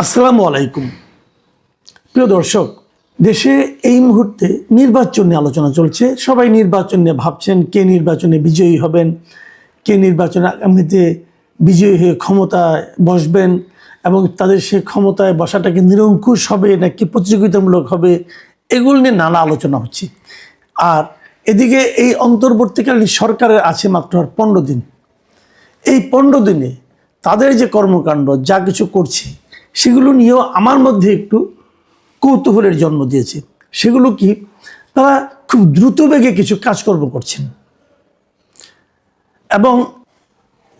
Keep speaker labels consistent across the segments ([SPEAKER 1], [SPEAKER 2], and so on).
[SPEAKER 1] আসসালামু আলাইকুম। প্রিয় দর্শক, দেশে এই মুহূর্তে নির্বাচন নিয়ে আলোচনা চলছে। সবাই নির্বাচন নিয়ে ভাবছেন কে নির্বাচনে বিজয়ী হবেন, কে নির্বাচনে আগামীতে বিজয়ী হয়ে ক্ষমতায় বসবেন এবং তাদের সেই ক্ষমতায় বসাটাকে নিরঙ্কুশ হবে নাকি প্রতিযোগিতামূলক হবে, এগুলো নিয়ে নানা আলোচনা হচ্ছে। আর এদিকে এই অন্তর্বর্তীকালীন সরকারের আছে মাত্র আর 15 দিন। এই 15 দিনে তাদের যে কর্মকাণ্ড যা কিছু করছে সেগুলো নিয়েও আমার মধ্যে একটু কৌতূহলের জন্ম দিয়েছে। সেগুলো কি, তারা খুব দ্রুত বেগে কিছু কাজকর্ম করছেন এবং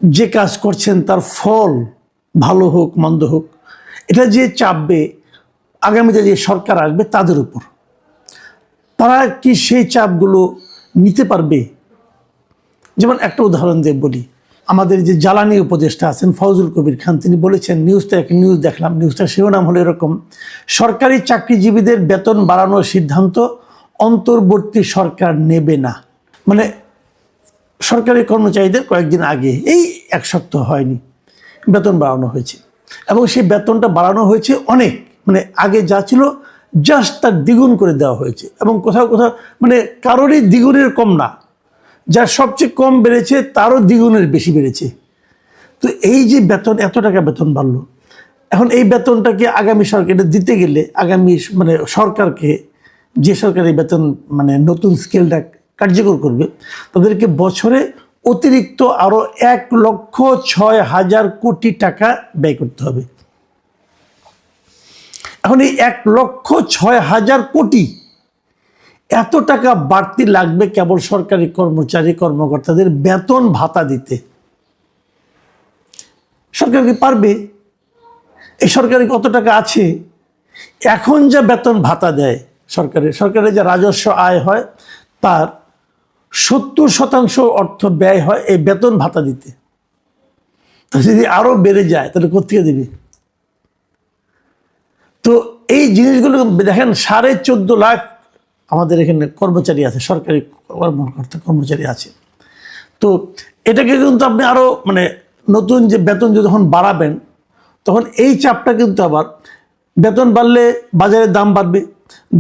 [SPEAKER 1] যে কাজ করছেন তার ফল ভালো হোক মন্দ হোক, এটা যে চাপবে আগামীতে যে সরকার আসবে তাদের উপর। তারা কি সেই চাপগুলো নিতে পারবে? যেমন একটা উদাহরণ দিয়ে বলি, আমাদের যে জ্বালানি উপদেষ্টা আছেন ফজলুল কবির খান, তিনি বলেছেন, একটা নিউজ দেখলাম, নিউজটা শিরোনাম হলো এরকম: সরকারি চাকরিজীবীদের বেতন বাড়ানোর সিদ্ধান্ত অন্তর্বর্তী সরকার নেবে না। মানে সরকারি কর্মচারীদের কয়েকদিন আগে, এই এক সপ্তাহ হয়নি, বেতন বাড়ানো হয়েছে এবং সেই বেতনটা বাড়ানো হয়েছে অনেক, মানে আগে যা ছিল জাস্ট তার দ্বিগুণ করে দেওয়া হয়েছে এবং কোথাও কোথাও মানে কারোরই দ্বিগুণের কম না, যা সবচেয়ে কম বেড়েছে তারও দ্বিগুণের বেশি বেড়েছে। তো এই যে বেতন, এত টাকা বেতন বাড়লো, এখন এই বেতনটাকে আগামী সরকার দিতে গেলে আগামী মানে সরকারকে, যে সরকার এই বেতন মানে নতুন স্কেলটা কার্যকর করবে, তাদেরকে বছরে অতিরিক্ত আরও 1,06,000 কোটি টাকা ব্যয় করতে হবে। এখন এই 1,06,000 কোটি এত টাকা বাড়তি লাগবে কেবল সরকারি কর্মচারী কর্মকর্তাদের বেতন ভাতা দিতে। সরকার কি পারবে? এই সরকারে কত টাকা আছে? এখন যা বেতন ভাতা দেয় সরকারের যে রাজস্ব আয় হয় তার 70% অর্থ ব্যয় হয় এই বেতন ভাতা দিতে। তো যদি আরো বেড়ে যায় তাহলে কোথেকে দেবে? তো এই জিনিসগুলো দেখেন, 14.5 লাখ আমাদের এখানে কর্মচারী আছে, সরকারি কর্মচারী আছে। তো এটাকে কিন্তু আপনি আরও মানে নতুন যে বেতন যখন বাড়াবেন তখন এই চাপটা কিন্তু আবার, বেতন বাড়লে বাজারে দাম বাড়বে,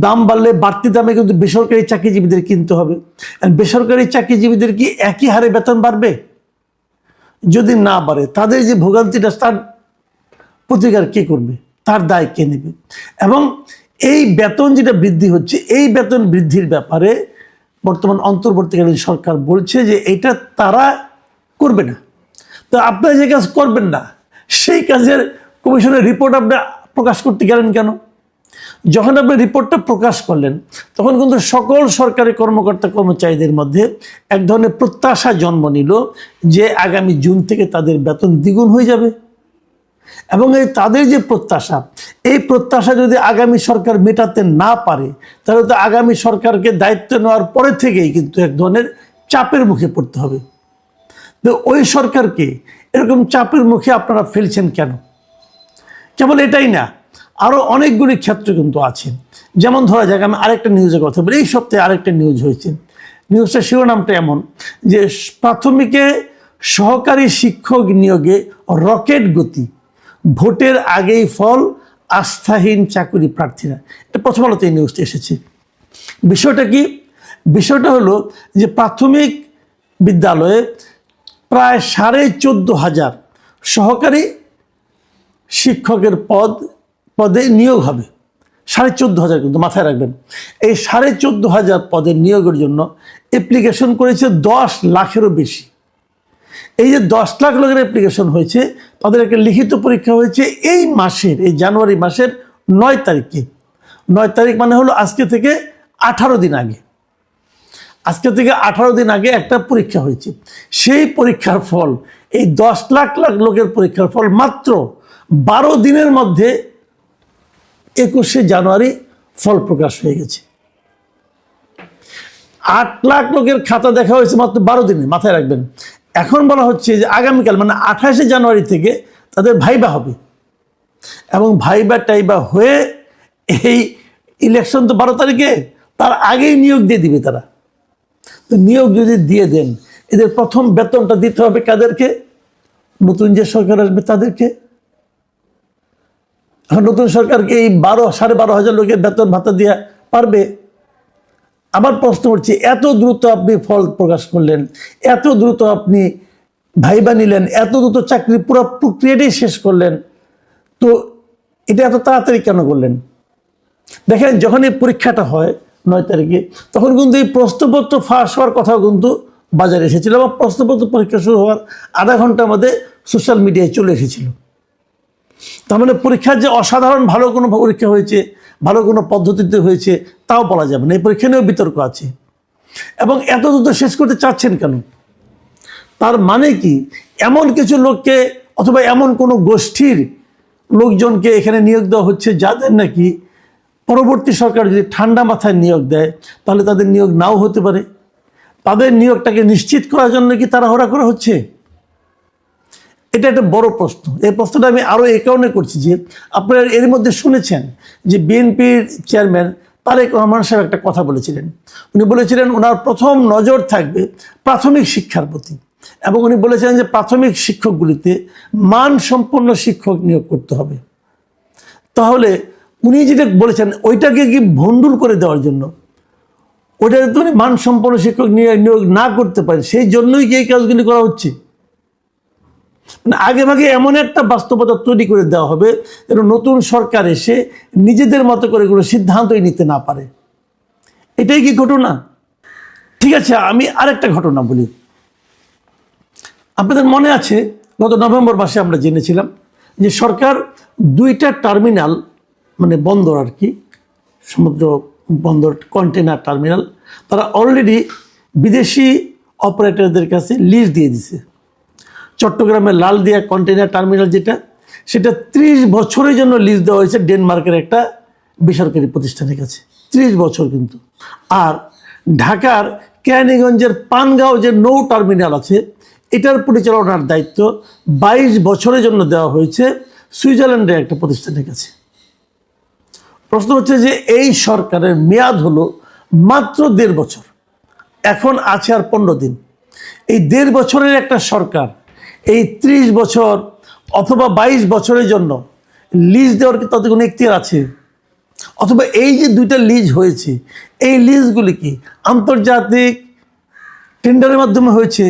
[SPEAKER 1] দাম বাড়লে বাড়তি দামে কিন্তু বেসরকারি চাকরিজীবীদের কিনতে হবে। বেসরকারি চাকরিজীবীদের কি একই হারে বেতন বাড়বে? যদি না বাড়ে তাদের যে ভোগান্তিটা তার প্রতিকার কে করবে, তার দায় কে নেবে? এবং এই বেতন যেটা বৃদ্ধি হচ্ছে, এই বেতন বৃদ্ধির ব্যাপারে বর্তমান অন্তর্বর্তীকালীন সরকার বলছে যে এটা তারা করবে না। তো আপনারা যে কাজ করবেন না সেই কাজের কমিশনের রিপোর্ট আপনি প্রকাশ করতে গেলেন কেন? যখন আপনি রিপোর্টটা প্রকাশ করলেন তখন কিন্তু সকল সরকারি কর্মকর্তা কর্মচারীদের মধ্যে এক ধরনের প্রত্যাশা জন্ম নিল যে আগামী জুন থেকে তাদের বেতন দ্বিগুণ হয়ে যাবে। এবং এই তাদের যে প্রত্যাশা, এই প্রত্যাশা যদি আগামী সরকার মেটাতে না পারে তাহলে তো আগামী সরকারকে দায়িত্ব নেওয়ার পরে থেকেই কিন্তু এক ধরনের চাপের মুখে পড়তে হবে। তো ওই সরকারকে এরকম চাপের মুখে আপনারা ফেলছেন কেন? কেবল এটাই না, আরও অনেকগুলি ক্ষেত্র কিন্তু আছে। যেমন ধরা যাক, আমি আরেকটা নিউজের কথা বলি, এই সপ্তাহে আরেকটা নিউজ হয়েছে। নিউজটা শিরোনামটা এমন যে প্রাথমিকে সহকারী শিক্ষক নিয়োগে রকেট গতি, ভোটের আগেই ফল, আস্থাহীন চাকরি প্রার্থীরা। এটা প্রথম আলোতে এই নিউজটা এসেছে। বিষয়টা কি? বিষয়টা হলো যে প্রাথমিক বিদ্যালয়ে প্রায় 14,500 সহকারী শিক্ষকের পদে নিয়োগ হবে। 14,500, কিন্তু মাথায় রাখবেন, এই 14,500 পদের নিয়োগের জন্য অ্যাপ্লিকেশন করেছে 10 লাখেরও বেশি। এই যে 10 লাখ লোকের অ্যাপ্লিকেশন হয়েছে, তাদের একটা লিখিত পরীক্ষা হয়েছে এই মাসের, এই জানুয়ারি মাসের 9 তারিখে। 9 তারিখ মানে হলো আজকে থেকে 18 দিন আগে। আজকে থেকে 18 দিন আগে একটা পরীক্ষা হয়েছে। সেই পরীক্ষার ফল, এই 10 লাখ লোকের পরীক্ষার ফল মাত্র 12 দিনের মধ্যে 21শে জানুয়ারি ফল প্রকাশ হয়ে গেছে। 8 লাখ লোকের খাতা দেখা হয়েছে মাত্র 12 দিনে, মাথায় রাখবেন। এখন বলা হচ্ছে যে আগামীকাল মানে 28শে জানুয়ারি থেকে তাদের ভাইবা হবে এবং ভাইবা টাইবা হয়ে এই ইলেকশন তো 12 তারিখে, তার আগেই নিয়োগ দিয়ে দিবে তারা। তো নিয়োগ যদি দিয়ে দেন, এদের প্রথম বেতনটা দিতে হবে কাদেরকে? নতুন যে সরকার আসবে তাদেরকে। এখন নতুন সরকারকে এই 12,500 লোকের বেতন ভাতা দেওয়া পারবে? আবার প্রশ্ন উঠছে, এত দ্রুত আপনি ফল প্রকাশ করলেন, এত দ্রুত আপনি ভাইবা নিলেন, এত দ্রুত চাকরি পুরো প্রক্রিয়াটাই শেষ করলেন, তো এটা এত তাড়াতাড়ি কেন করলেন? দেখেন, যখন এই পরীক্ষাটা হয় 9 তারিখে, তখন কিন্তু এই প্রশ্নপত্র ফাঁস হওয়ার কথাও কিন্তু বাজারে এসেছিল, বা প্রশ্নপত্র পরীক্ষা শুরু হওয়ার আধা ঘন্টার মধ্যে সোশ্যাল মিডিয়ায় চলে এসেছিল। তার মানে পরীক্ষার যে অসাধারণ ভালো কোনো পরীক্ষা হয়েছে, ভালো কোনো পদ্ধতিতে হয়েছে তাও বলা যাবে না। এই পরীক্ষা নিয়েও বিতর্ক আছে। এবং এত দ্রুত শেষ করতে চাচ্ছেন কেন? তার মানে কি, এমন কিছু লোককে অথবা এমন কোনো গোষ্ঠীর লোকজনকে এখানে নিয়োগ দেওয়া হচ্ছে যাদের নাকি পরবর্তী সরকার যদি ঠান্ডা মাথায় নিয়োগ দেয় তাহলে তাদের নিয়োগ নাও হতে পারে। তাদের নিয়োগটাকে নিশ্চিত করার জন্য কি তাড়াহুড়া করা হচ্ছে? এটা একটা বড় প্রশ্ন। এই প্রশ্নটা আমি আরও এই কারণে করছি যে আপনারা এর মধ্যে শুনেছেন যে বিএনপির চেয়ারম্যান তারেক রহমান সাহেব একটা কথা বলেছিলেন। উনি বলেছিলেন ওনার প্রথম নজর থাকবে প্রাথমিক শিক্ষার প্রতি, এবং উনি বলেছিলেন যে প্রাথমিক শিক্ষকগুলিতে মানসম্পন্ন শিক্ষক নিয়োগ করতে হবে। তাহলে উনি যেটা বলেছেন ওইটাকে কি ভণ্ডুল করে দেওয়ার জন্য, ওইটা যদি উনি মানসম্পন্ন শিক্ষক নিয়োগ না করতে পারেন সেই জন্যই কি এই কাজগুলি করা হচ্ছে? মানে আগে ভাগে এমন একটা বাস্তবতা তৈরি করে দেওয়া হবে যেন নতুন সরকার এসে নিজেদের মতো করে কোনো সিদ্ধান্তই নিতে না পারে। এটাই কি ঘটনা? ঠিক আছে, আমি আরেকটা ঘটনা বলি। আপনাদের মনে আছে গত নভেম্বর মাসে আমরা জেনেছিলাম যে সরকার 2টা টার্মিনাল, মানে বন্দর আর কি, সমুদ্র বন্দর, কন্টেনার টার্মিনাল, তারা অলরেডি বিদেশি অপারেটরদের কাছে লিজ দিয়ে দিছে। চট্টগ্রামের লালদিয়া কন্টেনার টার্মিনাল যেটা, সেটা 30 বছরের জন্য লিজ দেওয়া হয়েছে ডেনমার্কের একটা বেসরকারি প্রতিষ্ঠানের কাছে। 30 বছর কিন্তু। আর ঢাকার কেরানীগঞ্জের পানগাঁও যে নৌ টার্মিনাল আছে, এটার পরিচালনার দায়িত্ব 22 বছরের জন্য দেওয়া হয়েছে সুইজারল্যান্ডের একটা প্রতিষ্ঠানের কাছে। প্রশ্ন হচ্ছে যে এই সরকারের মেয়াদ হলো মাত্র 1.5 বছর, এখন আছে আর 15 দিন। এই 1.5 বছরের একটা সরকার এই 30 বছর অথবা 22 বছরের জন্য লিজ দেওয়ার কি তাদের কোনো এখতিয়ার আছে? অথবা এই যে 2টা লিজ হয়েছে, এই লিজগুলি কি আন্তর্জাতিক টেন্ডারের মাধ্যমে হয়েছে?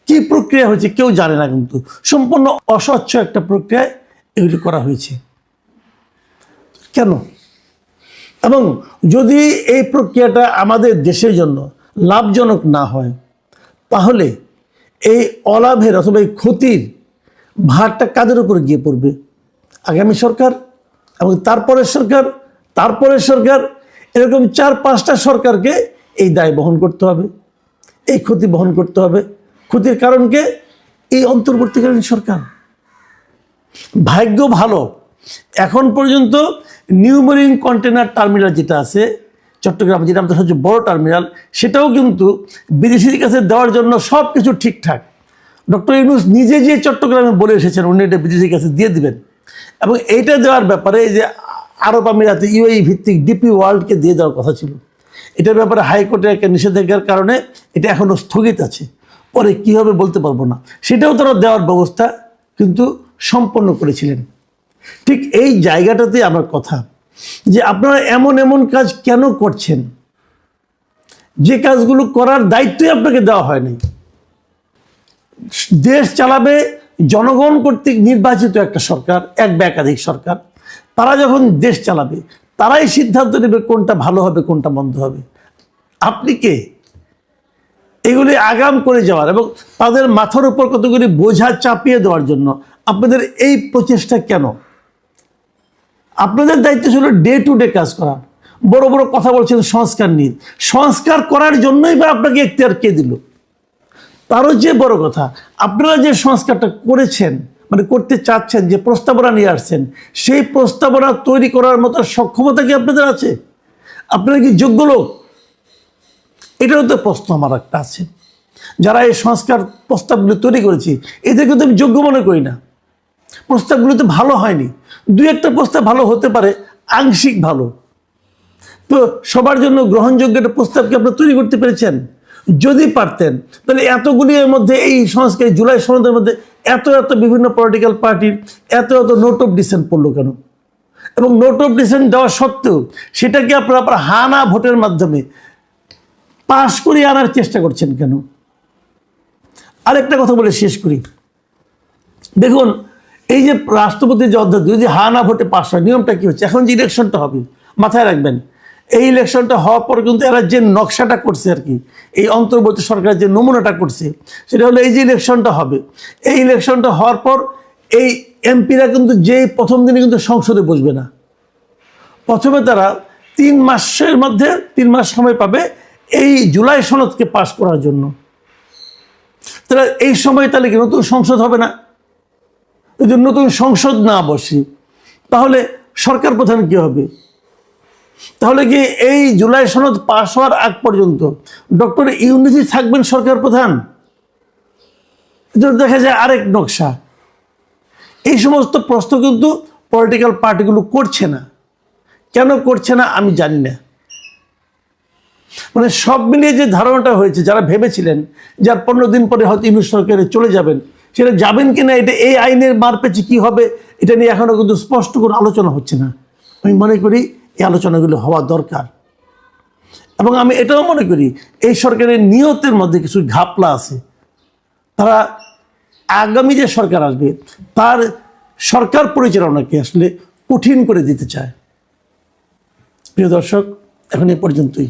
[SPEAKER 1] কি প্রক্রিয়া হয়েছে কেউ জানে না, কিন্তু সম্পূর্ণ অস্বচ্ছ একটা প্রক্রিয়ায় এগুলি করা হয়েছে। কেন? এবং যদি এই প্রক্রিয়াটা আমাদের দেশের জন্য লাভজনক না হয় তাহলে এই অলাভের অথবা এই ক্ষতির ভারটা কাদের উপর গিয়ে পড়বে? আগামী সরকার এবং তারপরের সরকার, তারপরের সরকার, এরকম 4-5টা সরকারকে এই দায় বহন করতে হবে, এই ক্ষতি বহন করতে হবে। ক্ষতির কারণকে এই অন্তর্বর্তীকালীন সরকার। ভাগ্য ভালো এখন পর্যন্ত নিউ মেরিন কন্টেনার টার্মিনাল যেটা আছে চট্টগ্রাম, যেটা আমাদের সবচেয়ে বড় টার্মিনাল, সেটাও কিন্তু বিদেশিদের কাছে দেওয়ার জন্য সব কিছু ঠিকঠাক। ডক্টর ইউনূস নিজে যে চট্টগ্রামে বলে এসেছেন উনি এটা বিদেশির কাছে দিয়ে দিবেন, এবং এইটা দেওয়ার ব্যাপারে এই যে আরব আমিরাতে ইউএই ভিত্তিক ডিপি ওয়ার্ল্ডকে দিয়ে দেওয়ার কথা ছিল, এটার ব্যাপারে হাইকোর্টের একটা নিষেধাজ্ঞার কারণে এটা এখনও স্থগিত আছে। পরে কী হবে বলতে পারবো না, সেটাও তারা দেওয়ার ব্যবস্থা কিন্তু সম্পন্ন করেছিলেন। ঠিক এই জায়গাটাতে আমার কথা যে আপনারা এমন এমন কাজ কেন করছেন যে কাজগুলো করার দায়িত্বই আপনাকে দেওয়া হয়নি। দেশ চালাবে জনগণ কর্তৃক নির্বাচিত একটা সরকার, এক বা একাধিক সরকার, তারা যখন দেশ চালাবে তারাই সিদ্ধান্ত নেবে কোনটা ভালো হবে কোনটা মন্দ হবে। আপনি কে এগুলি আগাম করে যাওয়ার এবং তাদের মাথার উপর কতগুলি বোঝা চাপিয়ে দেওয়ার জন্য আপনাদের এই প্রচেষ্টা কেন? আপনাদের দায়িত্ব ছিল ডে টু ডে কাজ করা। বড় বড় কথা বলছেন সংস্কার নিয়ে, সংস্কার করার জন্যই বা আপনাকে এখতিয়ার কে দিল? তারও যে বড় কথা, আপনারা যে সংস্কারটা করেছেন, মানে করতে চাচ্ছেন, যে প্রস্তাবনা নিয়ে আসছেন, সেই প্রস্তাবনা তৈরি করার মতো সক্ষমতা কি আপনাদের আছে? আপনারা কি যোগ্য লোক? এটাও তো প্রশ্ন আমার একটা আছে। যারা এই সংস্কার প্রস্তাবগুলো তৈরি করেছি এদের কিন্তু আমি যোগ্য মনে করি না। প্রস্তাবগুলো তো ভালো হয়নি, 2-1টা প্রস্তাব ভালো হতে পারে, আংশিক ভালো। তো সবার জন্য গ্রহণযোগ্য একটা প্রস্তাবকে আপনারা তৈরি করতে পেরেছেন? যদি পারতেন তাহলে এতগুলি এর মধ্যে এই সংস্কার জুলাই সনদের মধ্যে এত এত বিভিন্ন পলিটিক্যাল পার্টির এত এত নোট অফ ডিসেন্ট পড়লো কেন? এবং নোট অফ ডিসেন্ট দেওয়া সত্ত্বেও সেটাকে আপনারা আপনার হানা ভোটের মাধ্যমে পাশ করিয়ে আনার চেষ্টা করছেন কেন? আরেকটা কথা বলে শেষ করি। দেখুন, এই যে রাষ্ট্রপতির যে অধ্যাদেশ যদি হানা ভোটে পাশ হয়, নিয়মটা কি হচ্ছে? এখন যে ইলেকশনটা হবে, মাথায় রাখবেন, এই ইলেকশনটা হওয়ার পর কিন্তু এরা যে নকশাটা করছে আর কি, এই অন্তর্বর্তী সরকারের যে নমুনাটা করছে, সেটা হলো এই যে ইলেকশনটা হবে, এই ইলেকশনটা হওয়ার পর এই এমপিরা কিন্তু যেই প্রথম দিনে কিন্তু সংসদে বসবে না। প্রথমে তারা 3 মাসের মধ্যে 3 মাস সময় পাবে এই জুলাই সনদকে পাশ করার জন্য। তাহলে এই সময় তাহলে কি নতুন সংসদ হবে না? যদি নতুন সংসদ না বসে তাহলে সরকার প্রধান কি হবে? তাহলে কি এই জুলাই সনদ পাশ হওয়ার আগ পর্যন্ত ডক্টর ইউনূসই থাকবেন সরকার প্রধান? দেখা যায় আরেক নকশা। এই সমস্ত প্রশ্ন কিন্তু পলিটিক্যাল পার্টিগুলো করছে না। কেন করছে না আমি জানি না। মানে সব মিলিয়ে যে ধারণাটা হয়েছে, যারা ভেবেছিলেন যে আর 15 দিন পরে হয়তো ইউনূস সরকারে চলে যাবেন, সেটা যাবেন কিনা, এটা এই আইনের মারপেচে কি হবে, এটা নিয়ে এখনো কিন্তু স্পষ্ট কোনো আলোচনা হচ্ছে না। আমি মনে করি এই আলোচনাগুলো হওয়া দরকার। এবং আমি এটাও মনে করি এই সরকারের নিয়তের মধ্যে কিছু ঘাপলা আছে। তারা আগামী যে সরকার আসবে তার সরকার পরিচালনাকে আসলে কঠিন করে দিতে চায়। প্রিয় দর্শক, এখন এ পর্যন্তই।